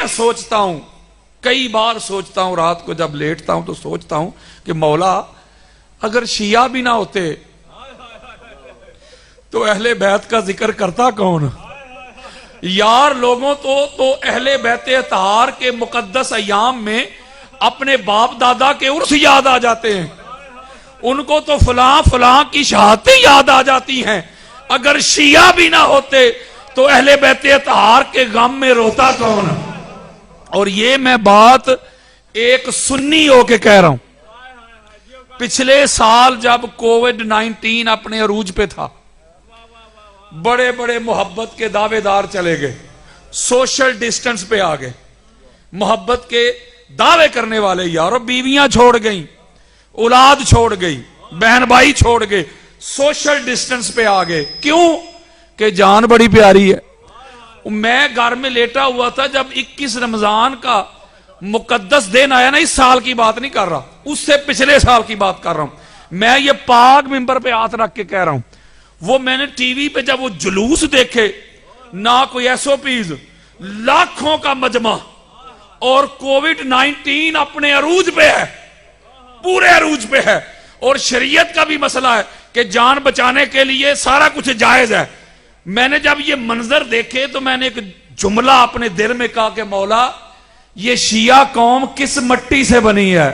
سوچتا ہوں، کئی بار سوچتا ہوں، رات کو جب لیٹتا ہوں تو سوچتا ہوں کہ مولا اگر شیعہ بھی نہ ہوتے تو اہل بیت کا ذکر کرتا کون؟ یار لوگوں تو اہل بیت اطہار کے مقدس ایام میں اپنے باپ دادا کے عرس یاد آ جاتے ہیں، ان کو تو فلاں فلاں کی شہادتیں یاد آ جاتی ہیں۔ اگر شیعہ بھی نہ ہوتے تو اہل بیت اطہار کے غم میں روتا کون؟ اور یہ میں بات ایک سنی ہو کے کہہ رہا ہوں۔ پچھلے سال جب کووڈ-19 اپنے عروج پہ تھا، بڑے بڑے محبت کے دعوے دار چلے گئے، سوشل ڈسٹنس پہ آ گئے، محبت کے دعوے کرنے والے یارو بیویاں چھوڑ گئیں، اولاد چھوڑ گئی، بہن بھائی چھوڑ گئے، سوشل ڈسٹنس پہ آ گئے۔ کیوں؟ کہ جان بڑی پیاری ہے۔ میں گھر میں لیٹا ہوا تھا جب 21 رمضان کا مقدس دن آیا نا، اس سال کی بات نہیں کر رہا، اس سے پچھلے سال کی بات کر رہا ہوں۔ میں یہ پاک منبر پہ ہاتھ رکھ کے کہہ رہا ہوں، وہ میں نے ٹی وی پہ جب وہ جلوس دیکھے، نہ کوئی ایس او پیز، لاکھوں کا مجمع، اور کووڈ-19 اپنے عروج پہ ہے، پورے عروج پہ ہے، اور شریعت کا بھی مسئلہ ہے کہ جان بچانے کے لیے سارا کچھ جائز ہے۔ میں نے جب یہ منظر دیکھے تو میں نے ایک جملہ اپنے دل میں کہا کہ مولا یہ شیعہ قوم کس مٹی سے بنی ہے؟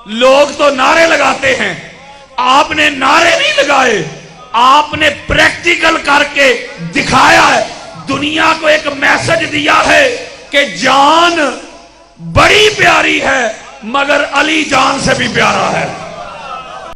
لوگ تو نعرے لگاتے ہیں، آپ نے نعرے نہیں لگائے، آپ نے پریکٹیکل کر کے دکھایا ہے، دنیا کو ایک میسج دیا ہے کہ جان بڑی پیاری ہے مگر علی جان سے بھی پیارا ہے۔